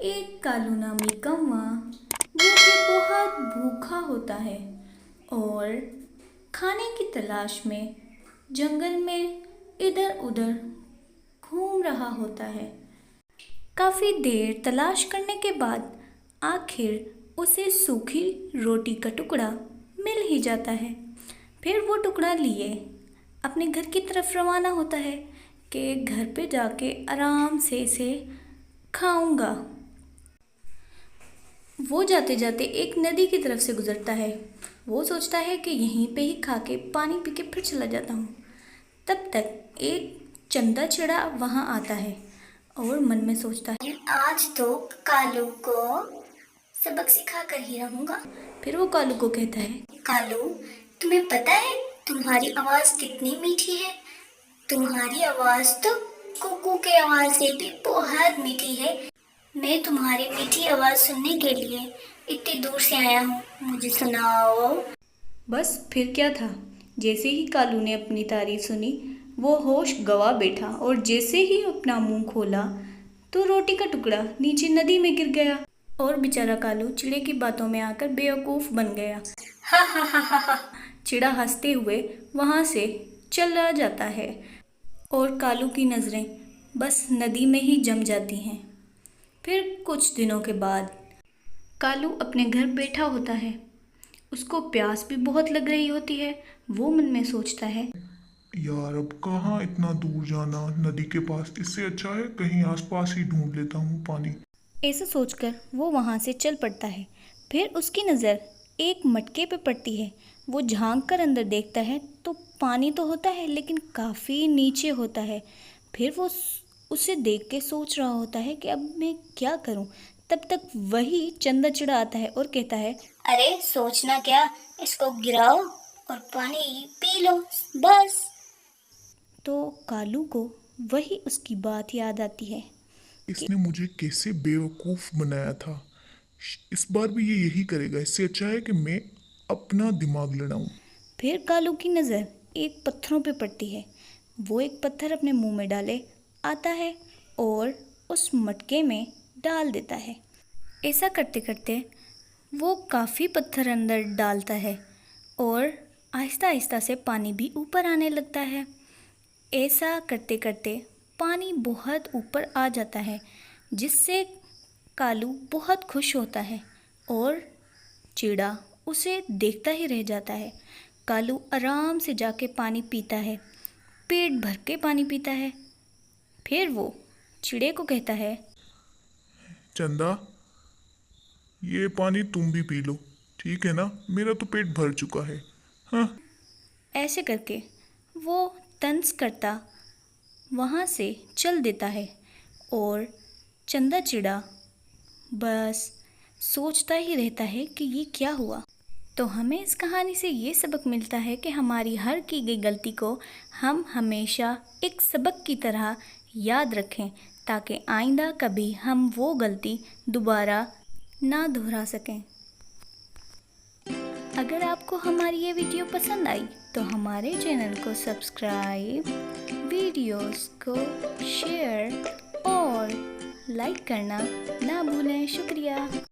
एक कालू नामी कौवा जो कि बहुत भूखा होता है और खाने की तलाश में जंगल में इधर उधर घूम रहा होता है। काफ़ी देर तलाश करने के बाद आखिर उसे सूखी रोटी का टुकड़ा मिल ही जाता है। फिर वो टुकड़ा लिए अपने घर की तरफ रवाना होता है कि घर पे जाके आराम से इसे खाऊंगा। वो जाते जाते एक नदी की तरफ से गुजरता है। वो सोचता है कि यहीं पे ही खा के पानी पी के फिर चला जाता हूँ। तब तक एक चंदा चिड़ा वहाँ आता है और मन में सोचता है आज तो कालू को सबक सिखा कर ही रहूंगा। फिर वो कालू को कहता है, कालू, तुम्हें पता है तुम्हारी आवाज कितनी मीठी है? तुम्हारी आवाज तो कुकू के आवाज से भी बहुत मीठी है। मैं तुम्हारी मीठी आवाज सुनने के लिए इतनी दूर से आया हूँ, मुझे सुनाओ। बस फिर क्या था। जैसे ही कालू ने अपनी तारीफ सुनी वो होश गवा बैठा और जैसे ही अपना मुंह खोला तो रोटी का टुकड़ा नीचे नदी में गिर गया और बेचारा कालू चिड़े की बातों में आकर बेवकूफ़ बन गया। हा हा हा हा हा। चिड़ा हंसते हुए वहाँ से चला जाता है और कालू की नज़रें बस नदी में ही जम जाती हैं। फिर कुछ दिनों के बाद कालू अपने घर बैठा होता है। उसको प्यास भी बहुत लग रही होती है। वो मन में सोचता है, यार अब कहाँ इतना दूर जाना नदी के पास, इससे अच्छा है कहीं आसपास ही ढूंढ लेता हूँ पानी। ऐसा सोचकर वो वहाँ से चल पड़ता है। फिर उसकी नज़र एक मटके पे पड़ती है। वो झांक कर अंदर देखता है तो पानी तो होता है लेकिन काफ़ी नीचे होता है। फिर वो उसे देख के सोच रहा होता है कि अब मैं क्या करूं। तब तक वही चंदा चिड़ा आता है और कहता है, अरे सोचना क्या, इसको गिराओ और पानी पी लो, बस। तो कालू को वही उसकी बात याद आती है कि इसने मुझे कैसे बेवकूफ़ बनाया था। इस बार भी ये यही करेगा। इससे अच्छा है कि मैं अपना दिमाग लड़ाऊं। फिर कालू की नज़र एक पत्थरों पे पड़ती है। वो एक पत्थर अपने मुंह में डाले आता है और उस मटके में डाल देता है। ऐसा करते करते वो काफ़ी पत्थर अंदर डालता है और आहिस्ता आहिस्ता से पानी भी ऊपर आने लगता है। ऐसा करते करते पानी बहुत ऊपर आ जाता है जिससे कालू बहुत खुश होता है और चिड़ा उसे देखता ही रह जाता है। कालू आराम से जाके पानी पीता है, पेट भर के पानी पीता है। फिर वो चिड़े को कहता है, चंदा, ये पानी तुम भी पी लो, ठीक है ना? मेरा तो पेट भर चुका है। हाँ। ऐसे करके वो तंज करता वहाँ से चल देता है और चंदा चिड़ा बस सोचता ही रहता है कि ये क्या हुआ। तो हमें इस कहानी से ये सबक मिलता है कि हमारी हर की गई गलती को हम हमेशा एक सबक की तरह याद रखें ताकि आइंदा कभी हम वो गलती दोबारा ना दोहरा सकें। अगर आपको हमारी ये वीडियो पसंद आई तो हमारे चैनल को सब्सक्राइब, वीडियोस को शेयर और लाइक करना ना भूलें। शुक्रिया।